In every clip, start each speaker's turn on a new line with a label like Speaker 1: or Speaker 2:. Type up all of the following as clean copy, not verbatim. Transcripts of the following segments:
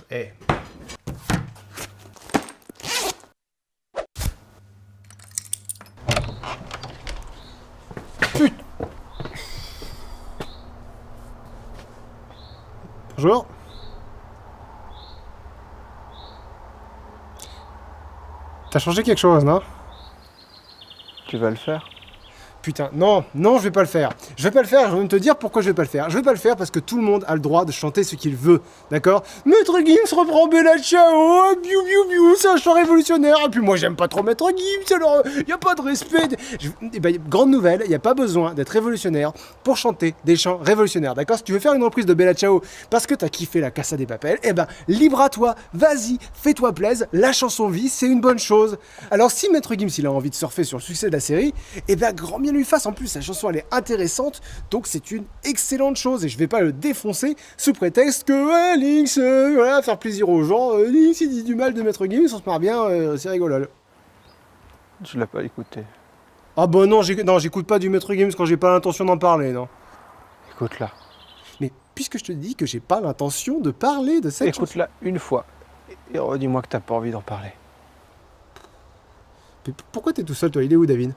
Speaker 1: Eh. Putain. Bonjour. T'as changé quelque chose, non?
Speaker 2: Tu vas le faire?
Speaker 1: Putain, non, je vais pas le faire. Je vais pas le faire, je vais même te dire pourquoi je vais pas le faire. Je vais pas le faire parce que tout le monde a le droit de chanter ce qu'il veut, d'accord? Maître Gims reprend Bella Ciao, biou biou biou, c'est un chant révolutionnaire. Et puis moi j'aime pas trop Maître Gims, alors y a pas de respect. Grande nouvelle, y a pas besoin d'être révolutionnaire pour chanter des chants révolutionnaires, d'accord? Si tu veux faire une reprise de Bella Ciao parce que t'as kiffé la Casa des Papel, eh ben libre à toi, vas-y, fais-toi plaisir, la chanson vit, c'est une bonne chose. Alors si Maître Gims il a envie de surfer sur le succès de la série, eh ben grand bien lui fasse. En plus, la chanson elle est intéressante, donc c'est une excellente chose et je vais pas le défoncer sous prétexte que Lynx, voilà, faire plaisir aux gens. Lynx il dit du mal de Maître Gims, on se marre bien, c'est rigolo.
Speaker 2: Je l'ai pas écouté.
Speaker 1: Ah bah non, j'écoute pas du Maître Gims quand j'ai pas l'intention d'en parler, non.
Speaker 2: Écoute-la.
Speaker 1: Mais puisque je te dis que j'ai pas l'intention de parler de cette chanson.
Speaker 2: Écoute-la une fois et redis-moi que t'as pas envie d'en parler.
Speaker 1: Mais pourquoi t'es tout seul, toi? Il est où, David?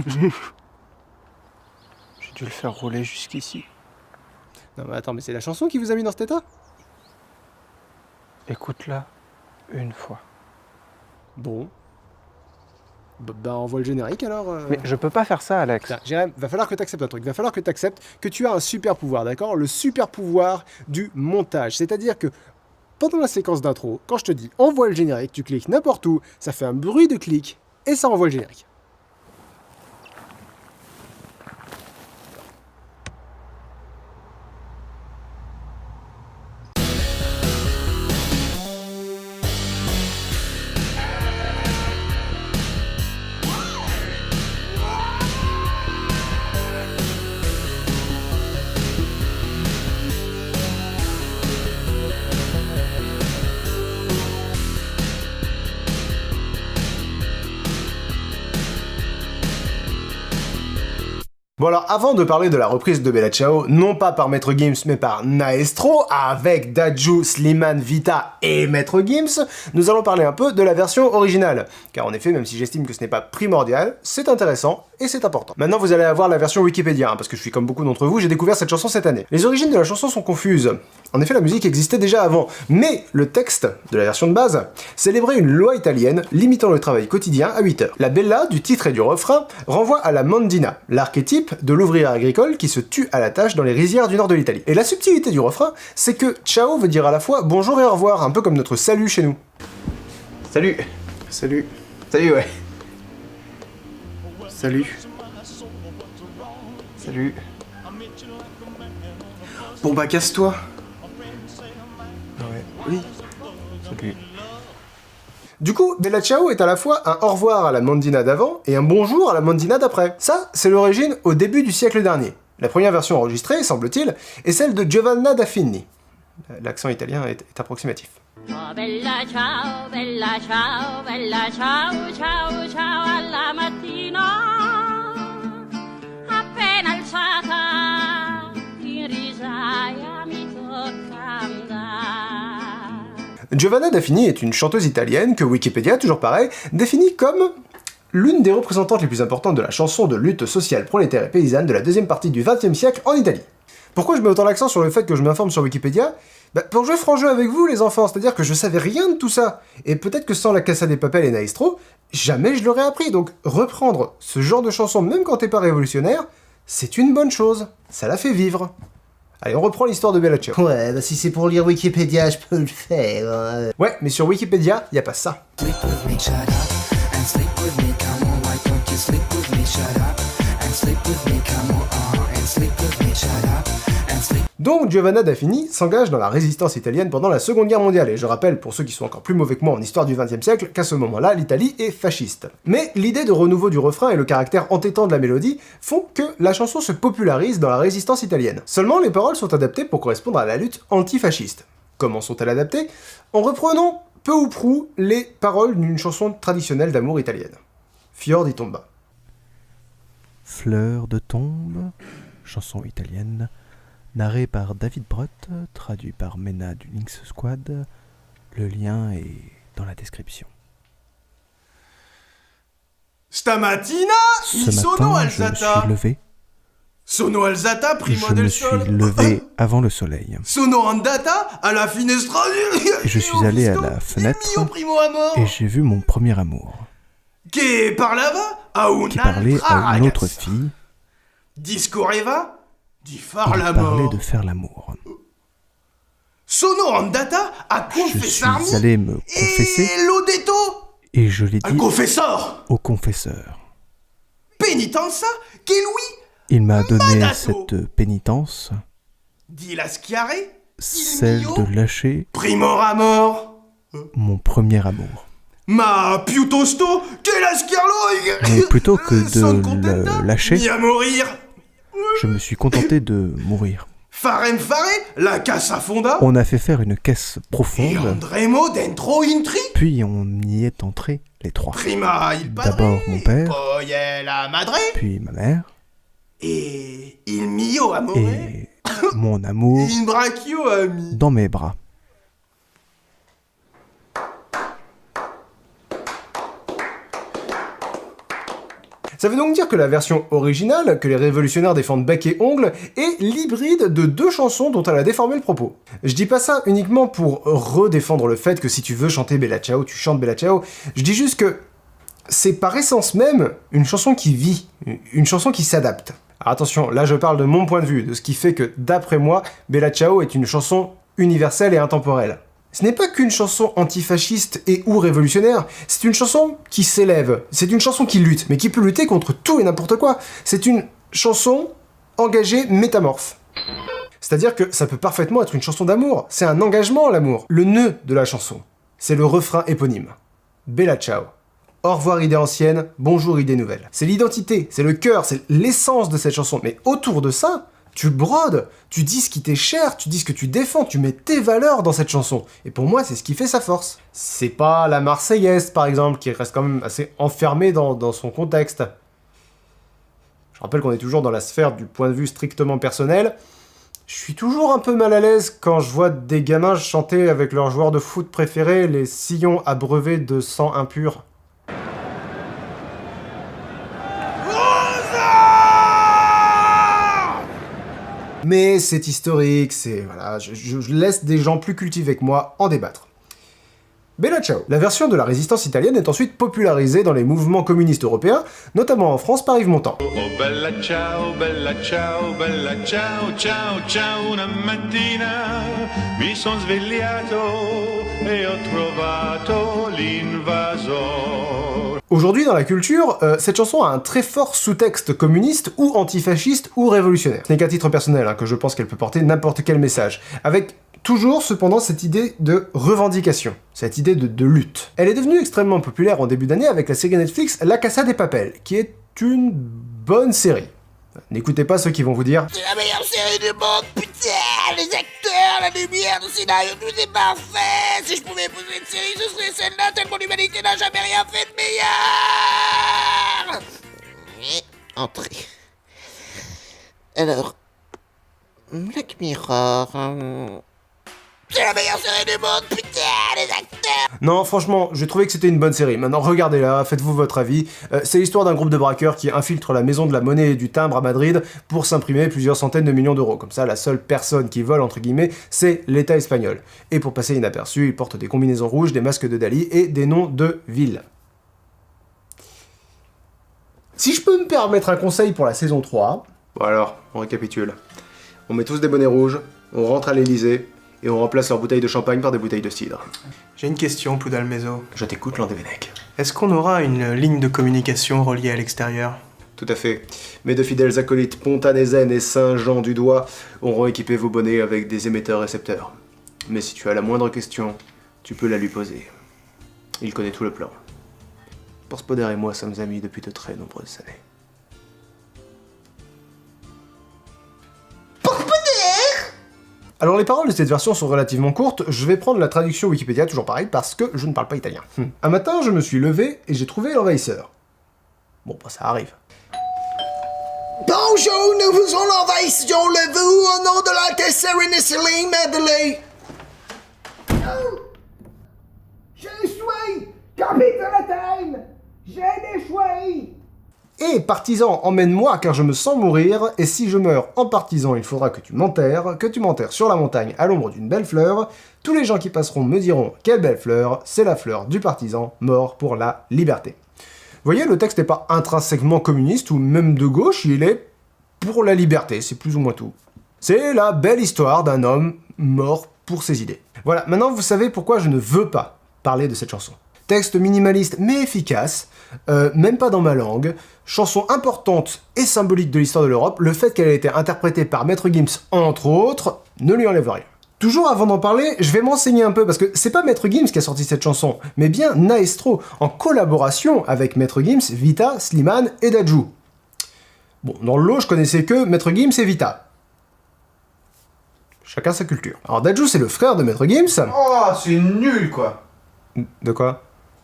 Speaker 2: J'ai dû le faire rouler jusqu'ici.
Speaker 1: Non mais attends, mais c'est la chanson qui vous a mis dans cet état?
Speaker 2: Écoute-la une fois.
Speaker 1: Bon. Bah envoie le générique alors.
Speaker 2: Mais je peux pas faire ça, Alex.
Speaker 1: Tiens, Jérém, va falloir que tu acceptes un truc. Va falloir que tu acceptes que tu as un super pouvoir, d'accord? Le super pouvoir du montage. C'est-à-dire que pendant la séquence d'intro, quand je te dis envoie le générique, tu cliques n'importe où, ça fait un bruit de clic et ça envoie le générique. Bon alors, avant de parler de la reprise de Bella Ciao, non pas par Maître Gims, mais par Naestro, avec Dadju, Slimane, Vita et Maître Gims, nous allons parler un peu de la version originale. Car en effet, même si j'estime que ce n'est pas primordial, c'est intéressant et c'est important. Maintenant, vous allez avoir la version Wikipédia, parce que je suis comme beaucoup d'entre vous, j'ai découvert cette chanson cette année. Les origines de la chanson sont confuses. En effet, la musique existait déjà avant, mais le texte de la version de base célébrait une loi italienne limitant le travail quotidien à 8 heures. La bella du titre et du refrain renvoie à la mandina, l'archétype de l'ouvrière agricole qui se tue à la tâche dans les rizières du nord de l'Italie. Et la subtilité du refrain, c'est que ciao veut dire à la fois bonjour et au revoir, un peu comme notre salut chez nous.
Speaker 2: Salut.
Speaker 1: Salut.
Speaker 2: Salut, ouais.
Speaker 1: Salut.
Speaker 2: Salut.
Speaker 1: Bon bah casse-toi.
Speaker 2: Ouais.
Speaker 1: Oui.
Speaker 2: Salut.
Speaker 1: Du coup, Bella Ciao est à la fois un au revoir à la Mandina d'avant et un bonjour à la Mandina d'après. Ça, c'est l'origine au début du siècle dernier. La première version enregistrée, semble-t-il, est celle de Giovanna da Fini. L'accent italien est approximatif.
Speaker 3: Oh, bella ciao, ciao, ciao alla mattina, appena alzata, in risaia mi tocca andare.
Speaker 1: Giovanna da Fini est une chanteuse italienne que Wikipédia, toujours pareil, définit comme l'une des représentantes les plus importantes de la chanson de lutte sociale prolétaire et paysanne de la deuxième partie du XXe siècle en Italie. Pourquoi je mets autant l'accent sur le fait que je m'informe sur Wikipédia? Bah, pour jouer franc jeu avec vous les enfants, c'est-à-dire que je savais rien de tout ça. Et peut-être que sans la Casa des Papel et Naestro, jamais je l'aurais appris. Donc reprendre ce genre de chanson, même quand t'es pas révolutionnaire, c'est une bonne chose. Ça la fait vivre. Allez, on reprend l'histoire de Bella Ciao.
Speaker 4: Ouais, bah si c'est pour lire Wikipédia, je peux le faire. Hein.
Speaker 1: Ouais, mais sur Wikipédia, y a pas ça.
Speaker 5: Sleep with me, shut up, and sleep with me, come on, why don't you sleep with me, shut up, and sleep with me, come on, and sleep with me, shut up, and sleep.
Speaker 1: Donc Giovanna da Fini s'engage dans la résistance italienne pendant la Seconde Guerre mondiale, et je rappelle, pour ceux qui sont encore plus mauvais que moi en histoire du XXe siècle, qu'à ce moment-là, l'Italie est fasciste. Mais l'idée de renouveau du refrain et le caractère entêtant de la mélodie font que la chanson se popularise dans la résistance italienne. Seulement, les paroles sont adaptées pour correspondre à la lutte antifasciste. Comment sont-elles adaptées? En reprenant peu ou prou les paroles d'une chanson traditionnelle d'amour italienne. Fior di tomba.
Speaker 6: Fleur de tombe, chanson italienne, narrée par David Brott, traduit par Mena du Lynx Squad. Le lien est dans la description.
Speaker 7: Stamattina,
Speaker 6: Ce
Speaker 7: mi sono
Speaker 6: matin, je me
Speaker 7: alzata.
Speaker 6: suis levé.
Speaker 7: Sono alzata prima
Speaker 6: Je
Speaker 7: del
Speaker 6: me suis
Speaker 7: sole.
Speaker 6: levé avant le soleil.
Speaker 7: Sono andata alla finestra.
Speaker 6: Et je suis allé à la fenêtre
Speaker 7: Il mio primo amore.
Speaker 6: et j'ai vu mon premier amour,
Speaker 7: Che parlava a
Speaker 6: qui parlait
Speaker 7: un'altra
Speaker 6: à une autre
Speaker 7: ragazza.
Speaker 6: fille.
Speaker 7: Discorreva di far
Speaker 6: Il
Speaker 7: l'amore.
Speaker 6: parlait de faire l'amour.
Speaker 7: Sono andata a
Speaker 6: Je
Speaker 7: confessarmi.
Speaker 6: suis allé me confesser
Speaker 7: E l'ho detto
Speaker 6: et je l'ai
Speaker 7: al
Speaker 6: dit
Speaker 7: confessor.
Speaker 6: au confesseur.
Speaker 7: Penitenza che lui
Speaker 6: Il m'a donné
Speaker 7: Madato.
Speaker 6: cette pénitence,
Speaker 7: di lasciare
Speaker 6: celle de lâcher
Speaker 7: primo amor.
Speaker 6: mon premier amour.
Speaker 7: Ma piuttosto che lasciarlo.
Speaker 6: Mais plutôt que
Speaker 7: Son
Speaker 6: de
Speaker 7: contenta
Speaker 6: le lâcher,
Speaker 7: di a morir.
Speaker 6: je me suis contenté de mourir.
Speaker 7: Farem fare la casa fonda.
Speaker 6: On a fait faire une caisse
Speaker 7: E
Speaker 6: profonde,
Speaker 7: andremo dentro in tri.
Speaker 6: puis on y est entrés les trois.
Speaker 7: Prima il padre.
Speaker 6: D'abord mon père,
Speaker 7: Poi la madre.
Speaker 6: puis ma mère,
Speaker 7: E il mio amore.
Speaker 6: et mon amour
Speaker 7: In brachio ami.
Speaker 6: dans mes bras.
Speaker 1: Ça veut donc dire que la version originale, que les révolutionnaires défendent bec et ongle, est l'hybride de deux chansons dont elle a déformé le propos. Je dis pas ça uniquement pour redéfendre le fait que si tu veux chanter Bella Ciao, tu chantes Bella Ciao. Je dis juste que c'est par essence même une chanson qui vit, une chanson qui s'adapte. Alors attention, là je parle de mon point de vue, de ce qui fait que, d'après moi, Bella Ciao est une chanson universelle et intemporelle. Ce n'est pas qu'une chanson antifasciste et ou révolutionnaire, c'est une chanson qui s'élève, c'est une chanson qui lutte, mais qui peut lutter contre tout et n'importe quoi. C'est une chanson engagée métamorphe. C'est-à-dire que ça peut parfaitement être une chanson d'amour, c'est un engagement l'amour. Le nœud de la chanson, c'est le refrain éponyme. Bella Ciao. Au revoir idée ancienne, bonjour idée nouvelle. C'est l'identité, c'est le cœur, c'est l'essence de cette chanson, mais autour de ça, tu brodes, tu dis ce qui t'est cher, tu dis ce que tu défends, tu mets tes valeurs dans cette chanson. Et pour moi, c'est ce qui fait sa force. C'est pas la Marseillaise, par exemple, qui reste quand même assez enfermée dans son contexte. Je rappelle qu'on est toujours dans la sphère du point de vue strictement personnel. Je suis toujours un peu mal à l'aise quand je vois des gamins chanter avec leur joueur de foot préféré les sillons abreuvés de sang impur. Mais c'est historique, c'est... voilà, je laisse des gens plus cultivés que moi en débattre. Bella Ciao. La version de la résistance italienne est ensuite popularisée dans les mouvements communistes européens, notamment en France par Yves Montand.
Speaker 8: Oh bella ciao, ciao, ciao, una mattina mi son svegliato e ho trovato l'invasor.
Speaker 1: Aujourd'hui, dans la culture, cette chanson a un très fort sous-texte communiste ou antifasciste ou révolutionnaire. Ce n'est qu'à titre personnel que je pense qu'elle peut porter n'importe quel message, avec toujours cependant cette idée de revendication, cette idée de lutte. Elle est devenue extrêmement populaire en début d'année avec la série Netflix La Casa de Papel, qui est une bonne série. N'écoutez pas ceux qui vont vous dire
Speaker 9: C'est la meilleure série du monde, putain. Les acteurs, la lumière, le scénario, tout est parfait. Si je pouvais épouser une série, ce serait celle-là, tellement l'humanité n'a jamais rien fait de meilleur. Entrez. Alors, Black Mirror... C'est la meilleure série du monde, putain, les acteurs.
Speaker 1: Non, franchement, j'ai trouvé que c'était une bonne série. Maintenant, regardez-la, faites-vous votre avis. C'est l'histoire d'un groupe de braqueurs qui infiltre la maison de la monnaie et du timbre à Madrid pour s'imprimer plusieurs centaines de millions d'euros. Comme ça, la seule personne qui vole, entre guillemets, c'est l'État espagnol. Et pour passer inaperçu, ils portent des combinaisons rouges, des masques de Dali et des noms de villes. Si je peux me permettre un conseil pour la saison 3... Bon alors, on récapitule. On met tous des bonnets rouges, on rentre à l'Elysée, et on remplace leurs bouteilles de champagne par des bouteilles de cidre.
Speaker 7: J'ai une question, Poudalmezo.
Speaker 1: Je t'écoute, Landévennec.
Speaker 7: Est-ce qu'on aura une ligne de communication reliée à l'extérieur?
Speaker 1: Tout à fait. Mes deux fidèles acolytes Pontanézen et Saint-Jean du Doigt auront équipé vos bonnets avec des émetteurs-récepteurs. Mais si tu as la moindre question, tu peux la lui poser. Il connaît tout le plan. Pour Spoder et moi sommes amis depuis de très nombreuses années. Alors les paroles de cette version sont relativement courtes, je vais prendre la traduction Wikipédia, toujours pareil, parce que je ne parle pas italien. Un matin, je me suis levé et j'ai trouvé l'envahisseur. Bon, bah ça arrive.
Speaker 9: Bonjour, nous faisons l'envahissement le vous au nom de l'Altesse Sérénissime Madeleine. J'ai échoué! Capitaine! J'ai échoué!
Speaker 1: Et partisan, emmène-moi car je me sens mourir, et si je meurs en partisan, il faudra que tu m'enterres sur la montagne à l'ombre d'une belle fleur. Tous les gens qui passeront me diront « Quelle belle fleur !» C'est la fleur du partisan, mort pour la liberté. Vous voyez, le texte n'est pas intrinsèquement communiste ou même de gauche, il est pour la liberté, c'est plus ou moins tout. C'est la belle histoire d'un homme mort pour ses idées. Voilà, maintenant vous savez pourquoi je ne veux pas parler de cette chanson. Texte minimaliste mais efficace, même pas dans ma langue, chanson importante et symbolique de l'histoire de l'Europe, le fait qu'elle ait été interprétée par Maître Gims entre autres, ne lui enlève rien. Toujours avant d'en parler, je vais m'enseigner un peu parce que c'est pas Maître Gims qui a sorti cette chanson, mais bien Naestro, en collaboration avec Maître Gims, Vita, Slimane et Dadju. Bon, dans le lot, je connaissais que Maître Gims et Vita. Chacun sa culture. Alors Dadju, c'est le frère de Maître Gims.
Speaker 2: Oh, c'est nul, quoi.
Speaker 1: De quoi?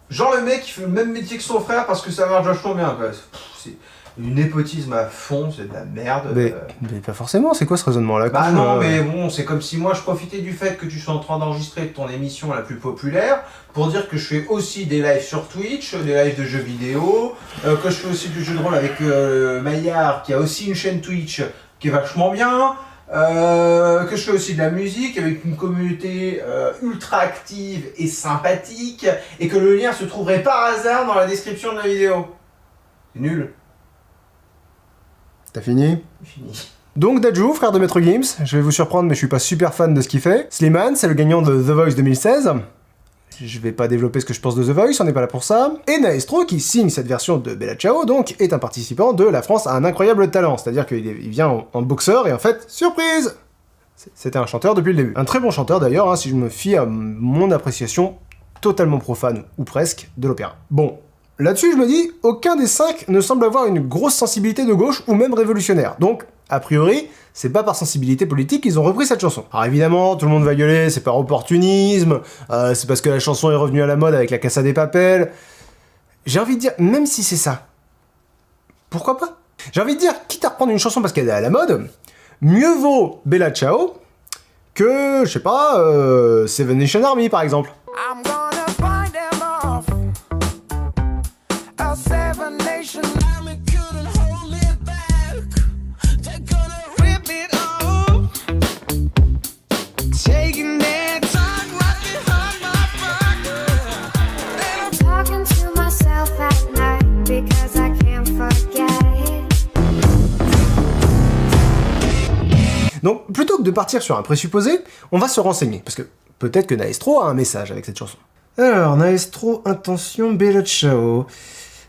Speaker 2: Genre le mec qui fait le même métier que son frère parce que ça marche vachement bien, quoi. C'est du népotisme à fond, c'est de la merde.
Speaker 1: Mais pas forcément, c'est quoi ce raisonnement-là?
Speaker 2: Bah non, mais bon, c'est comme si moi je profitais du fait que tu sois en train d'enregistrer ton émission la plus populaire pour dire que je fais aussi des lives sur Twitch, des lives de jeux vidéo, que je fais aussi du jeu de rôle avec Maillard qui a aussi une chaîne Twitch qui est vachement bien, que je fais aussi de la musique avec une communauté ultra active et sympathique, et que le lien se trouverait par hasard dans la description de la vidéo. C'est nul.
Speaker 1: T'as fini?
Speaker 2: Fini.
Speaker 1: Donc Dadju, frère de Maître Gims, je vais vous surprendre mais je suis pas super fan de ce qu'il fait. Slimane, c'est le gagnant de The Voice 2016. Je vais pas développer ce que je pense de The Voice, on n'est pas là pour ça. Et Naestro, qui signe cette version de Bella Ciao, donc, est un participant de La France a un incroyable talent. C'est-à-dire qu'il vient en boxeur et en fait, surprise! C'était un chanteur depuis le début. Un très bon chanteur d'ailleurs, hein, si je me fie à mon appréciation totalement profane, ou presque, de l'opéra. Bon. Là-dessus, je me dis, aucun des 5 ne semble avoir une grosse sensibilité de gauche ou même révolutionnaire. Donc, a priori, c'est pas par sensibilité politique qu'ils ont repris cette chanson. Alors évidemment, tout le monde va gueuler, c'est par opportunisme, c'est parce que la chanson est revenue à la mode avec la Casa des Papel. J'ai envie de dire, même si c'est ça, pourquoi pas? J'ai envie de dire, quitte à reprendre une chanson parce qu'elle est à la mode, mieux vaut Bella Ciao que, je sais pas, Seven Nation Army par exemple.
Speaker 5: I'm gonna find them off. A Seven Nation Army couldn't hold it back. They're gonna rip it off. Taking their time, rocking on my back.
Speaker 10: Talking to myself at night because I can't forget it.
Speaker 1: Donc, plutôt que de partir sur un présupposé, on va se renseigner, parce que peut-être que Naestro a un message avec cette chanson. Alors, Naestro, intention, Bella Ciao.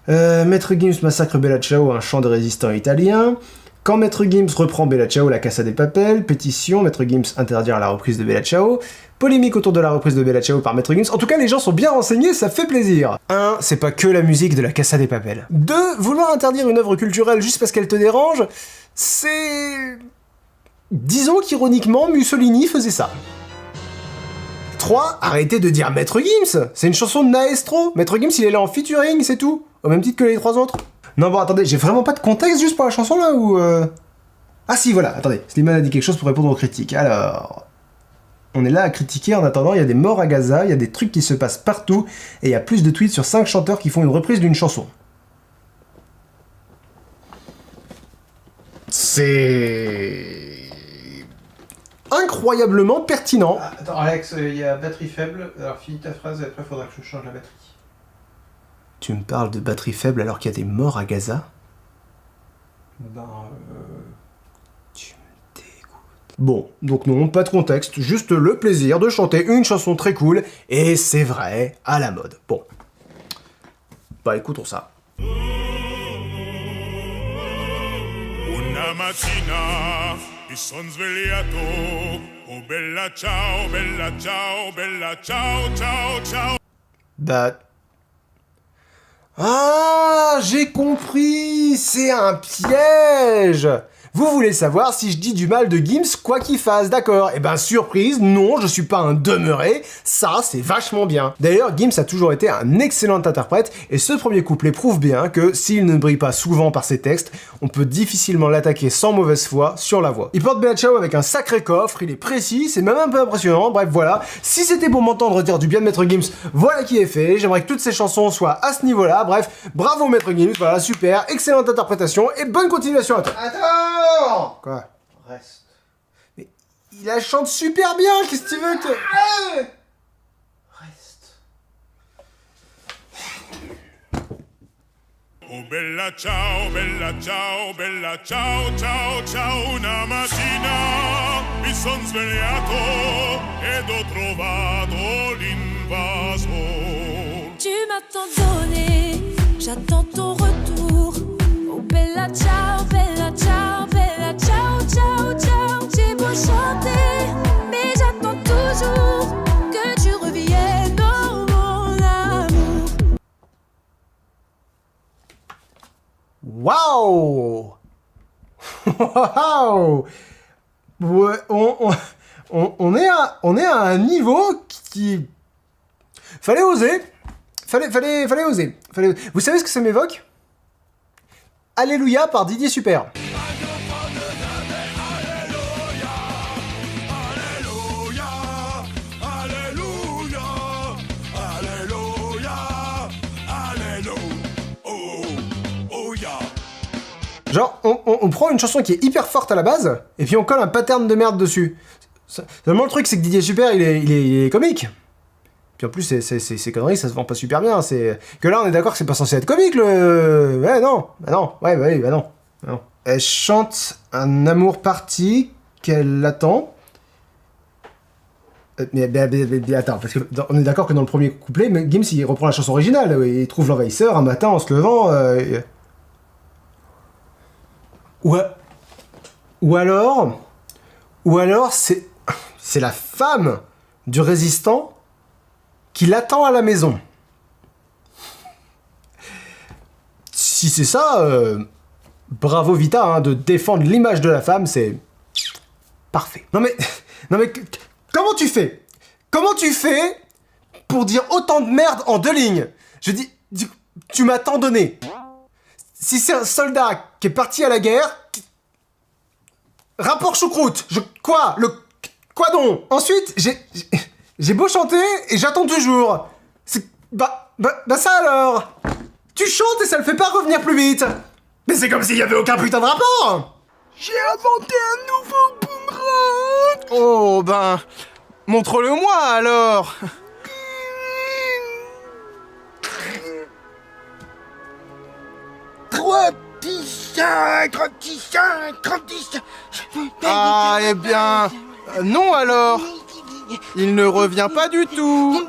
Speaker 1: Maître Gims massacre Bella Ciao, un chant de résistants italien. Quand Maître Gims reprend Bella Ciao, la Casa des Papel. Pétition, Maître Gims interdire la reprise de Bella Ciao. Polémique autour de la reprise de Bella Ciao par Maître Gims. En tout cas, les gens sont bien renseignés, ça fait plaisir. 1. C'est pas que la musique de la Casa des Papel. 2. Vouloir interdire une œuvre culturelle juste parce qu'elle te dérange, c'est... Disons qu'ironiquement, Mussolini faisait ça. 3. Arrêtez de dire Maître Gims. C'est une chanson de Naestro. Maître Gims, il est là en featuring, c'est tout. Au même titre que les 3 autres. Non, bon, attendez, j'ai vraiment pas de contexte juste pour la chanson, là, ou... Ah si, voilà, attendez. Slimane a dit quelque chose pour répondre aux critiques. Alors... On est là à critiquer, en attendant, il y a des morts à Gaza, il y a des trucs qui se passent partout, et il y a plus de tweets sur 5 chanteurs qui font une reprise d'une chanson. C'est... incroyablement pertinent.
Speaker 2: Ah, attends, Alex, il y a batterie faible, alors finis ta phrase et après il faudra que je change la batterie.
Speaker 1: Tu me parles de batterie faible alors qu'il y a des morts à Gaza? Tu me dégoûtes. Bon, donc non, pas de contexte, juste le plaisir de chanter une chanson très cool, et c'est vrai, à la mode. Bon. Bah écoutons ça.
Speaker 8: Una mattina mi son svegliato, oh bella ciao, ciao, ciao.
Speaker 1: Bah... Ah, j'ai compris, c'est un piège. Vous voulez savoir si je dis du mal de Gims quoi qu'il fasse, d'accord? Eh ben surprise, non, je suis pas un demeuré, ça c'est vachement bien. D'ailleurs, Gims a toujours été un excellent interprète, et ce premier couplet prouve bien que s'il ne brille pas souvent par ses textes, on peut difficilement l'attaquer sans mauvaise foi sur la voix. Il porte Bella Ciao avec un sacré coffre, il est précis, c'est même un peu impressionnant, bref voilà. Si c'était pour m'entendre dire du bien de Maître Gims, voilà qui est fait, j'aimerais que toutes ces chansons soient à ce niveau-là, bref, bravo Maître Gims, voilà, super, excellente interprétation, et bonne continuation à toi.
Speaker 2: Attends!
Speaker 1: Quoi?
Speaker 2: Reste.
Speaker 1: Mais il la chante super bien, qu'est-ce que tu veux que...
Speaker 2: Reste.
Speaker 8: Oh bella ciao, ciao, ciao, una mattina mi son svegliato ed ho trovato l'invasor.
Speaker 11: Tu m'as tant donné, j'attends ton retour. Oh bella ciao, ciao, ciao, ciao. J'ai beau chanter, mais j'attends toujours que tu reviennes, oh mon amour.
Speaker 1: Waouh! Waouh! Ouais, on est à un niveau qui... Fallait oser. Fallait oser. Vous savez ce que ça m'évoque? Alléluia par Didier Super. Genre, on prend une chanson qui est hyper forte à la base, et puis on colle un pattern de merde dessus. Seulement le truc, c'est que Didier Super, il est comique. Puis en plus, ces conneries, ça se vend pas super bien. C'est que là, on est d'accord que c'est pas censé être comique, le... Ouais, non. Bah non. Ouais, bah non. Non. Elle chante un amour parti qu'elle attend. Mais attends, parce que on est d'accord que dans le premier couplet, Gims, il reprend la chanson originale. Il trouve l'envahisseur un matin en se levant... Ou alors c'est la femme du résistant qui l'attend à la maison. Si c'est ça, bravo Vita, hein, de défendre l'image de la femme, c'est parfait. Non mais comment tu fais pour dire autant de merde en 2 lignes? Je dis, tu m'as tant donné. Si c'est un soldat qui est parti à la guerre... Rapport choucroute. Quoi donc? Ensuite, j'ai beau chanter et j'attends toujours. Bah ça alors. Tu chantes et ça le fait pas revenir plus vite. Mais c'est comme s'il y avait aucun putain de rapport.
Speaker 9: J'ai inventé un nouveau boomerang.
Speaker 7: Oh ben, montre-le-moi alors. Ah, eh bien, non alors. Il ne revient pas du tout.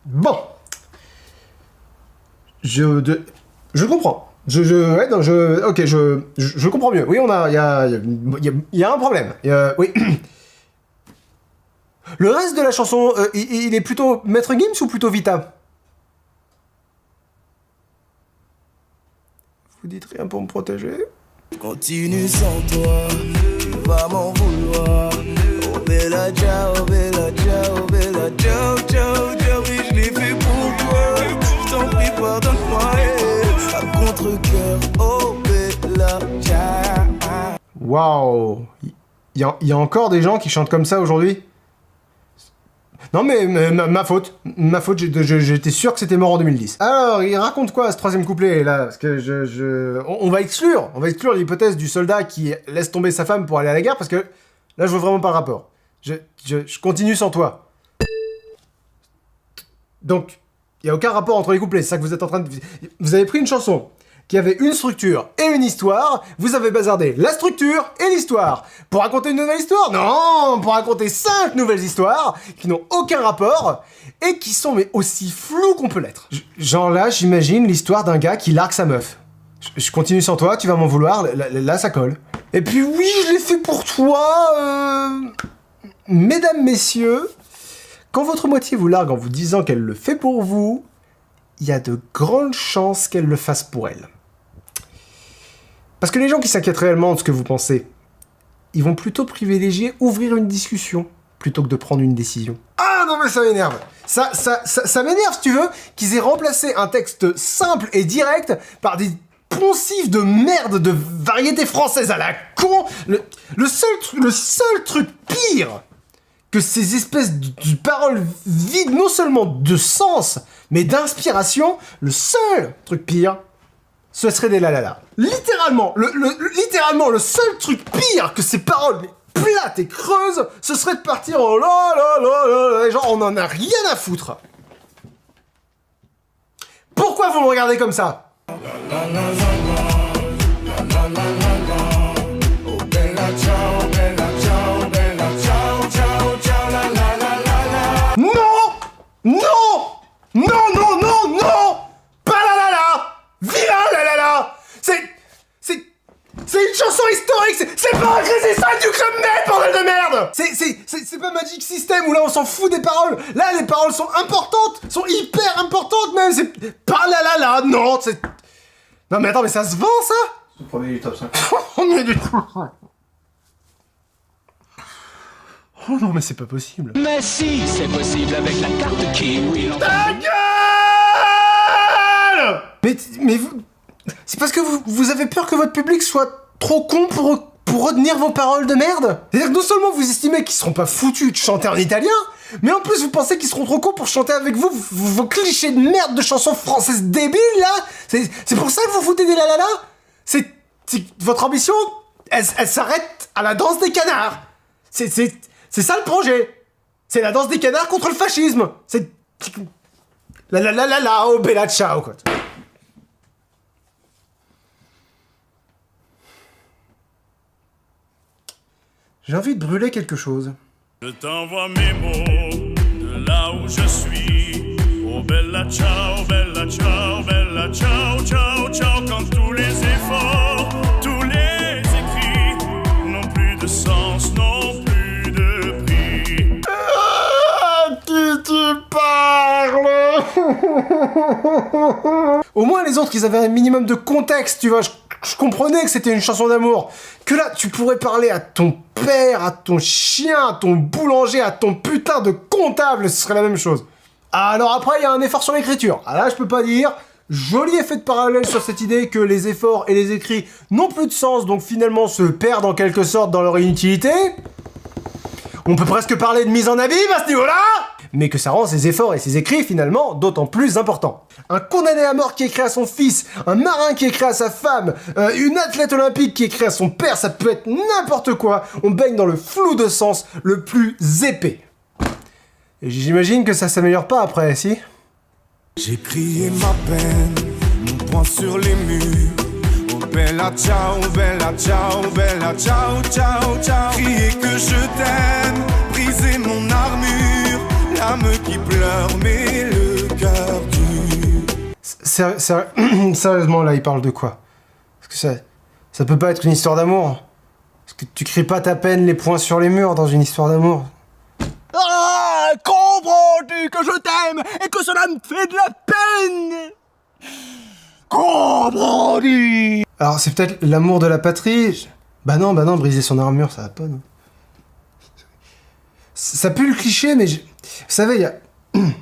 Speaker 1: Bon. Je comprends. Ok, je comprends mieux. Oui, il y a un problème. Oui. Le reste de la chanson, il est plutôt Maître Gims ou plutôt Vita? Vous dites rien pour me protéger?
Speaker 5: Continue sans toi, tu vas m'en vouloir. Oh bella ciao, ciao, ciao, oui je l'ai fait pour toi. Je t'en prie pardonne-moi, à contre-cœur, oh bella ciao.
Speaker 1: Waouh! Il y a encore des gens qui chantent comme ça aujourd'hui? Non mais ma faute, j'étais sûr que c'était mort en 2010. Alors, il raconte quoi ce troisième couplet là? Parce que on va exclure l'hypothèse du soldat qui laisse tomber sa femme pour aller à la guerre, parce que là je vois vraiment pas le rapport. Je continue sans toi. Donc, il y a aucun rapport entre les couplets, c'est ça que vous êtes en train de... Vous avez pris une chanson qui avait une structure et une histoire, vous avez bazardé la structure et l'histoire. Pour raconter une nouvelle histoire? Non, pour raconter 5 nouvelles histoires qui n'ont aucun rapport et qui sont mais aussi floues qu'on peut l'être. Genre là, j'imagine l'histoire d'un gars qui largue sa meuf. Je continue sans toi, tu vas m'en vouloir, là ça colle. Et puis oui, je l'ai fait pour toi, mesdames, messieurs, Quand votre moitié vous largue en vous disant qu'elle le fait pour vous, il y a de grandes chances qu'elle le fasse pour elle. Parce que les gens qui s'inquiètent réellement de ce que vous pensez, ils vont plutôt privilégier ouvrir une discussion plutôt que de prendre une décision. Ah non mais ça m'énerve. Ça m'énerve si tu veux qu'ils aient remplacé un texte simple et direct par des poncifs de merde de variété française à la con. Le seul truc pire que ces espèces de paroles vides non seulement de sens mais d'inspiration, le seul truc pire, ce serait des la. Littéralement, littéralement, le seul truc pire que ces paroles plates et creuses, ce serait de partir en la, genre on en a rien à foutre. Pourquoi vous me regardez comme ça? Non! Pas la! Vilain la! C'est une chanson historique, c'est pas un Crazy Style du Club Med, bordel de merde! C'est pas Magic System où là on s'en fout des paroles. Là les paroles sont importantes, sont hyper importantes même, c'est pas la, non, c'est... Non mais attends, mais ça se vend ça?
Speaker 2: C'est le premier du top 5.
Speaker 1: On est du top 5. Oh non mais c'est pas possible.
Speaker 12: Mais si, c'est possible avec la carte Kiwi.
Speaker 1: Ta gueule! Mais vous... C'est parce que vous avez peur que votre public soit trop con pour retenir vos paroles de merde? C'est-à-dire que non seulement vous estimez qu'ils seront pas foutus de chanter en italien, mais en plus vous pensez qu'ils seront trop cons pour chanter avec vous vos clichés de merde de chansons françaises débiles là? C'est pour ça que vous foutez des la? C'est votre ambition, elle s'arrête à la danse des canards. C'est ça le projet. C'est la danse des canards contre le fascisme. C'est... La, oh bella ciao, quoi. J'ai envie de brûler quelque chose.
Speaker 8: Je t'envoie mes mots de là où je suis. Oh bella ciao, ciao. Quand tous les efforts, tous les écrits n'ont plus de sens, n'ont plus de prix.
Speaker 1: Ah, qui tu parles? Au moins les autres, ils avaient un minimum de contexte, tu vois. Je comprenais que c'était une chanson d'amour. Que là, tu pourrais parler à ton père, à ton chien, à ton boulanger, à ton putain de comptable, ce serait la même chose. Alors après, il y a un effort sur l'écriture. Ah là, je peux pas dire. Joli effet de parallèle sur cette idée que les efforts et les écrits n'ont plus de sens, donc finalement se perdent en quelque sorte dans leur inutilité. On peut presque parler de mise en abîme à ce niveau-là, mais que ça rend ses efforts et ses écrits finalement d'autant plus importants. Un condamné à mort qui écrit à son fils, un marin qui écrit à sa femme, une athlète olympique qui écrit à son père, ça peut être n'importe quoi. On baigne dans le flou de sens le plus épais. Et j'imagine que ça s'améliore pas après, si?
Speaker 5: J'ai crié ma peine, mon poing sur les murs. Oh bella ciao, ciao. Crier que je t'aime, briser mon armure. L'âme qui pleure, mais le cœur dur.
Speaker 1: Sérieusement, là, il parle de quoi? Parce que ça peut pas être une histoire d'amour. Parce que tu cries pas ta peine les poings sur les murs dans une histoire d'amour.
Speaker 9: Ah, comprends-tu que je t'aime et que cela me fait de la peine? Comprends-tu?
Speaker 1: Alors, c'est peut-être l'amour de la patrie. Bah non, briser son armure, ça va pas, non? Ça pue le cliché, mais... Vous savez, il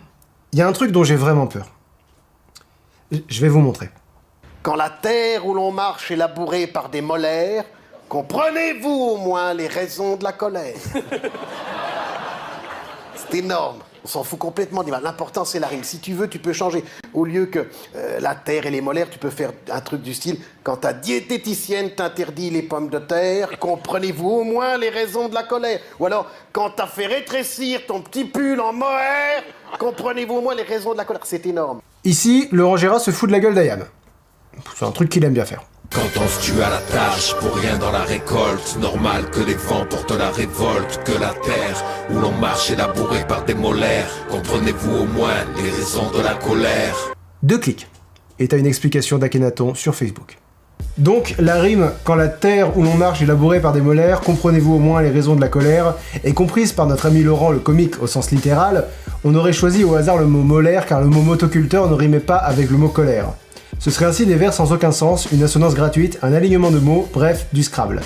Speaker 1: y a un truc dont j'ai vraiment peur. Je vais vous montrer.
Speaker 13: Quand la terre où l'on marche est labourée par des molaires, comprenez-vous au moins les raisons de la colère? C'est énorme. On s'en fout complètement. L'important, c'est la rime. Si tu veux, tu peux changer. Au lieu que la terre et les molaires, tu peux faire un truc du style « Quand ta diététicienne t'interdit les pommes de terre, comprenez-vous au moins les raisons de la colère ?» Ou alors « Quand t'as fait rétrécir ton petit pull en mohair, comprenez-vous au moins les raisons de la colère ?» C'est énorme.
Speaker 1: Ici, Laurent Gérard se fout de la gueule d'Ayam. C'est un truc qu'il aime bien faire.
Speaker 14: Quand on se tue à la tâche, pour rien dans la récolte, normal que les vents portent la révolte, que la terre où l'on marche est labourée par des molaires, comprenez-vous au moins les raisons de la colère?
Speaker 1: 2 clics, et t'as une explication d'Akhenaton sur Facebook. Donc la rime « Quand la terre où l'on marche est labourée par des molaires, comprenez-vous au moins les raisons de la colère » est comprise par notre ami Laurent le comique au sens littéral, on aurait choisi au hasard le mot molaire car le mot motoculteur ne rimait pas avec le mot colère. Ce serait ainsi des vers sans aucun sens, une assonance gratuite, un alignement de mots, bref, du Scrabble.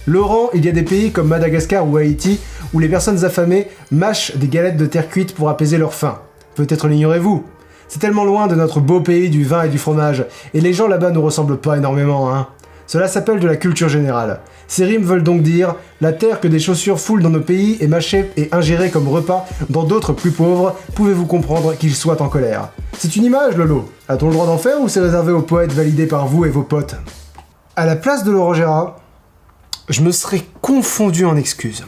Speaker 1: Laurent, il y a des pays comme Madagascar ou Haïti où les personnes affamées mâchent des galettes de terre cuite pour apaiser leur faim. Peut-être l'ignorez-vous. C'est tellement loin de notre beau pays du vin et du fromage, et les gens là-bas nous ressemblent pas énormément, hein. Cela s'appelle de la culture générale. Ces rimes veulent donc dire « La terre que des chaussures foulent dans nos pays est mâchée et ingérée comme repas dans d'autres plus pauvres, pouvez-vous comprendre qu'ils soient en colère ?» C'est une image, Lolo. A-t-on le droit d'en faire ou c'est réservé aux poètes validés par vous et vos potes? À la place de Laurent Gérard, je me serais confondu en excuses.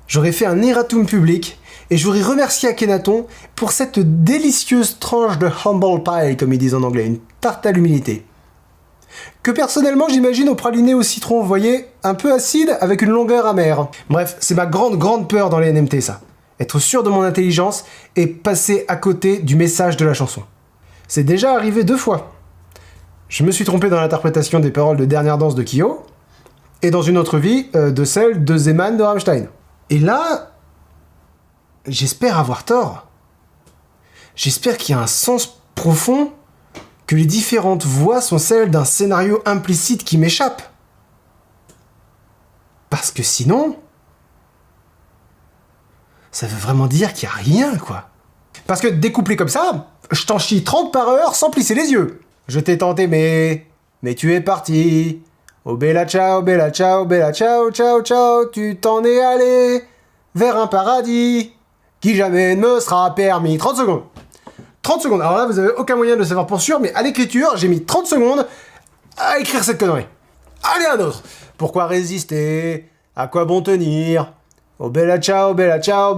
Speaker 1: J'aurais fait un erratum public et j'aurais remercié Akhenaton pour cette délicieuse tranche de humble pie, comme ils disent en anglais, une tarte à l'humilité. Que personnellement j'imagine au praliné au citron, vous voyez, un peu acide avec une longueur amère. Bref, c'est ma grande peur dans les NMT ça. Être sûr de mon intelligence et passer à côté du message de la chanson. C'est déjà arrivé 2 fois. Je me suis trompé dans l'interprétation des paroles de Dernière danse de Kyo, et dans une autre vie, de celle de Zeman de Rammstein. Et là, j'espère avoir tort. J'espère qu'il y a un sens profond, que les différentes voix sont celles d'un scénario implicite qui m'échappe. Parce que sinon, ça veut vraiment dire qu'il n'y a rien, quoi. Parce que découplé comme ça, je t'en chie 30 par heure sans plisser les yeux. Je t'ai tant aimé, mais tu es parti. Oh bella ciao, ciao, ciao, tu t'en es allé vers un paradis qui jamais ne me sera permis. 30 secondes. 30 secondes. Alors là, vous avez aucun moyen de le savoir pour sûr, mais à l'écriture, j'ai mis 30 secondes à écrire cette connerie. Allez, un autre. Pourquoi résister? À quoi bon tenir? Oh bella ciao, ciao,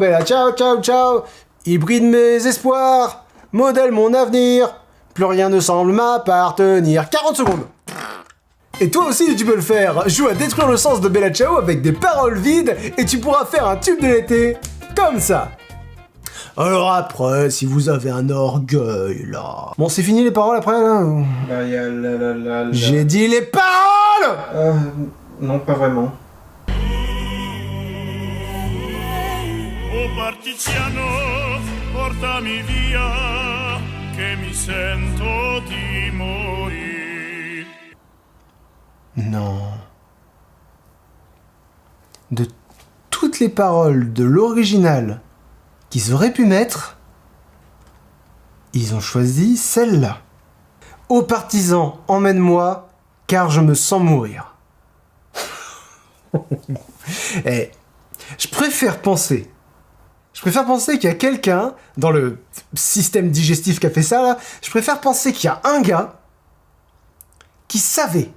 Speaker 1: ciao, ciao. Hybride mes espoirs, modèle mon avenir. Plus rien ne semble m'appartenir. 40 secondes. Et toi aussi tu peux le faire, joue à détruire le sens de Bella Ciao avec des paroles vides et tu pourras faire un tube de l'été, comme ça. Alors après, si vous avez un orgueil là... Bon, c'est fini les paroles après là ou...
Speaker 2: Bah, y a la...
Speaker 1: J'ai dit les paroles.
Speaker 2: Non, pas vraiment.
Speaker 8: Oh partigiano, portami via, che mi sento di morire.
Speaker 1: Non. De toutes les paroles de l'original qu'ils auraient pu mettre, ils ont choisi celle-là. Ô partisans, emmène-moi, car je me sens mourir. Et je préfère penser qu'il y a quelqu'un dans le système digestif qui a fait ça là. Je préfère penser qu'il y a un gars qui savait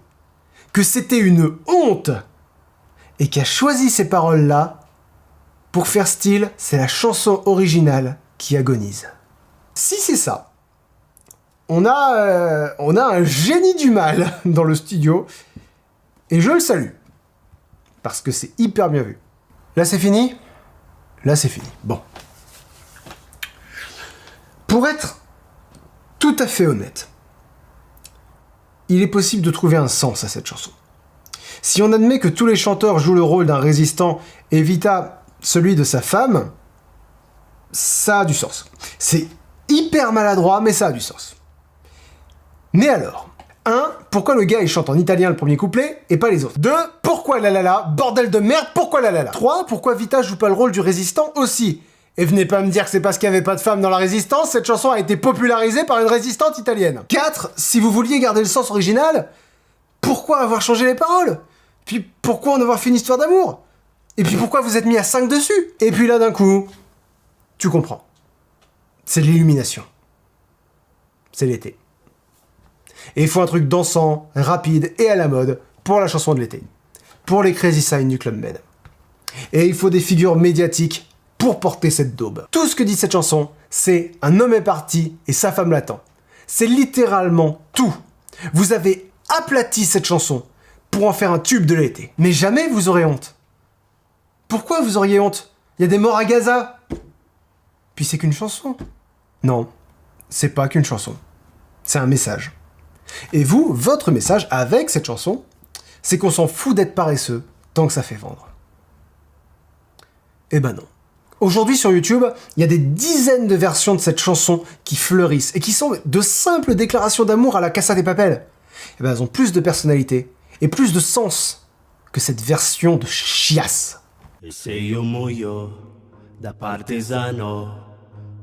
Speaker 1: que c'était une honte et qui a choisi ces paroles-là pour faire style, c'est la chanson originale qui agonise. Si c'est ça, on a un génie du mal dans le studio et je le salue parce que c'est hyper bien vu. Là c'est fini ? Là c'est fini. Bon. Pour être tout à fait honnête, il est possible de trouver un sens à cette chanson. Si on admet que tous les chanteurs jouent le rôle d'un résistant et Vita celui de sa femme, ça a du sens. C'est hyper maladroit, mais ça a du sens. Mais alors, 1. Pourquoi le gars il chante en italien le premier couplet et pas les autres? 2. Pourquoi la la la? Bordel de merde, pourquoi la la la? 3. Pourquoi Vita joue pas le rôle du résistant aussi? Et venez pas me dire que c'est parce qu'il n'y avait pas de femmes dans la résistance, cette chanson a été popularisée par une résistante italienne. 4. Si vous vouliez garder le sens original, pourquoi avoir changé les paroles? Puis pourquoi en avoir fait une histoire d'amour? Et puis pourquoi vous êtes mis à 5 dessus? Et puis là d'un coup, tu comprends. C'est de l'illumination. C'est l'été. Et il faut un truc dansant, rapide et à la mode pour la chanson de l'été. Pour les Crazy Signs du Club Med. Et il faut des figures médiatiques pour porter cette daube. Tout ce que dit cette chanson, c'est un homme est parti et sa femme l'attend. C'est littéralement tout. Vous avez aplati cette chanson pour en faire un tube de l'été. Mais jamais vous aurez honte. Pourquoi vous auriez honte? Il y a des morts à Gaza. Puis c'est qu'une chanson. Non, c'est pas qu'une chanson. C'est un message. Et vous, votre message avec cette chanson, c'est qu'on s'en fout d'être paresseux tant que ça fait vendre. Eh ben non. Aujourd'hui sur YouTube, il y a des dizaines de versions de cette chanson qui fleurissent et qui sont de simples déclarations d'amour à la Casa de Papel. Eh ben elles ont plus de personnalité et plus de sens que cette version de chiasse.
Speaker 15: E se io muoio da partisano,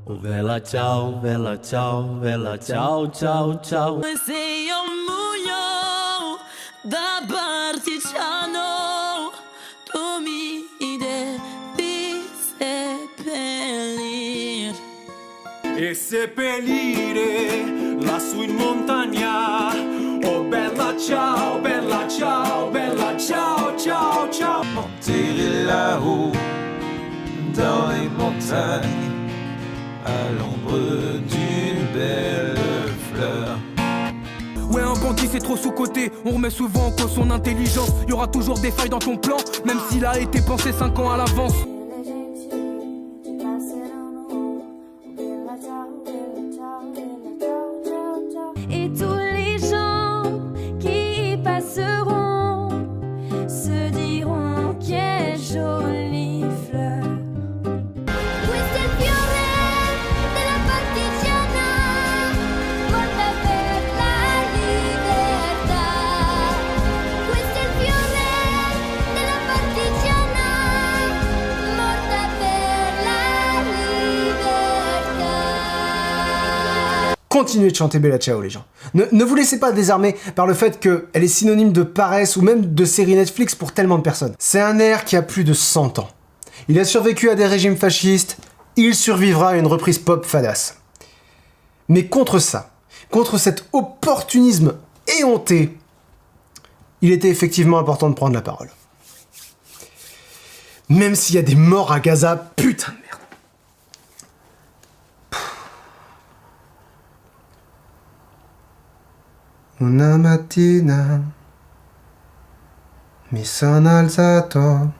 Speaker 15: oh bella ciao, bella ciao, bella ciao, ciao, ciao.
Speaker 11: E se io muoio da partigiano, tu mi devi seppellir.
Speaker 16: E seppellire lassù in montagna. Oh bella ciao, bella ciao, bella ciao, ciao, ciao.
Speaker 17: Enterré là-haut, dans les montagnes, à l'ombre d'une belle fleur.
Speaker 18: Ouais, un bandit c'est trop sous-coté, on remet souvent en cause son intelligence. Y aura toujours des failles dans ton plan, même s'il a été pensé 5 ans à l'avance.
Speaker 11: Et tous les gens qui passeront se diront quelle jolie fleur. Questo è il fiore della partigiana, morta per la libertà. Questo è il fiore della partigiana, morta per la libertà.
Speaker 1: Continuez de chanter Bella Ciao les gens. Ne vous laissez pas désarmer par le fait qu'elle est synonyme de paresse ou même de série Netflix pour tellement de personnes. C'est un air qui a plus de 100 ans. Il a survécu à des régimes fascistes, il survivra à une reprise pop fadasse. Mais contre ça, contre cet opportunisme éhonté, il était effectivement important de prendre la parole. Même s'il y a des morts à Gaza, putain de merde. Una mattina mi sono alzato.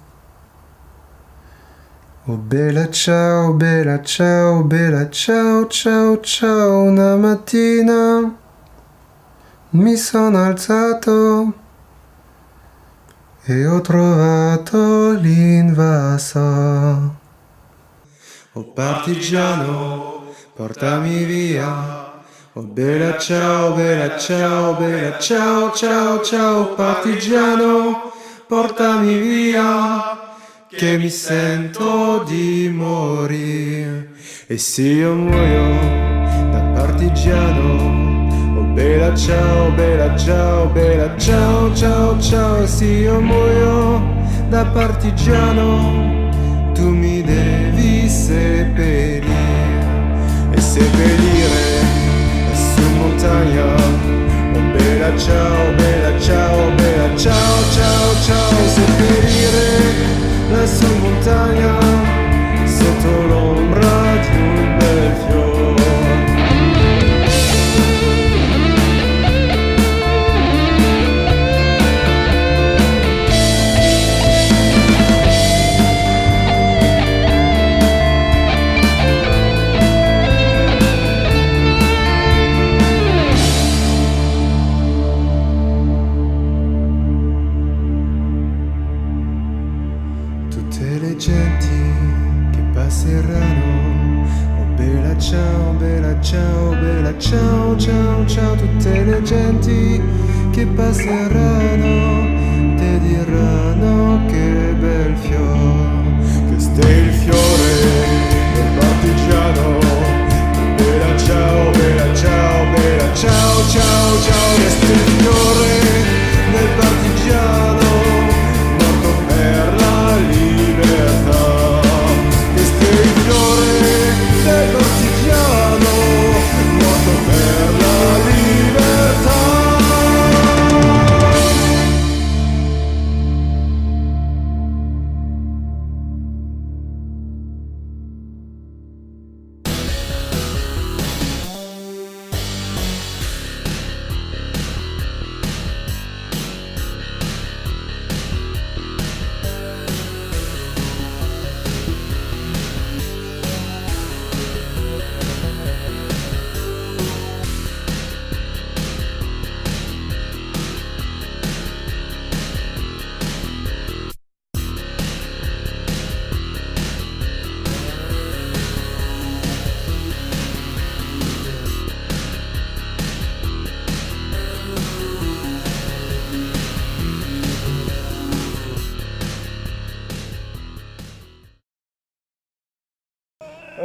Speaker 1: Oh bella ciao, bella ciao, bella ciao, ciao, ciao. Una mattina mi sono alzato e ho trovato l'invasor. Oh partigiano, portami via. Oh bella ciao, bella ciao, bella ciao, ciao, ciao, partigiano, portami via, che mi sento di morire. E se io muoio da partigiano, oh bella ciao, bella ciao, bella ciao, ciao, ciao. E se io muoio da partigiano, tu mi devi seppellire. E seppellire montagna. Oh bella ciao, bella ciao, bella ciao, ciao, ciao. E seppellire lassù in montagna sotto l'ombra di un bel fiore. Ciao, ciao, ciao, tutte le genti che passeranno ti diranno che bel fiore. Questo è il fiore del partigiano. Bella ciao, bella ciao, bella ciao, ciao, ciao. Questo è il fiore del partigiano, morto per la libertà. Questo è il fiore del partigiano, morto per la libertà.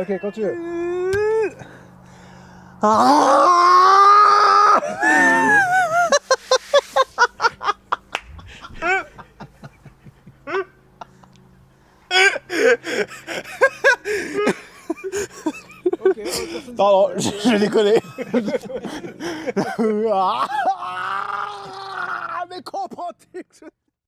Speaker 1: Ok, quand tu veux.
Speaker 19: Pardon, j'ai déconné.
Speaker 1: Mais comprends-tu que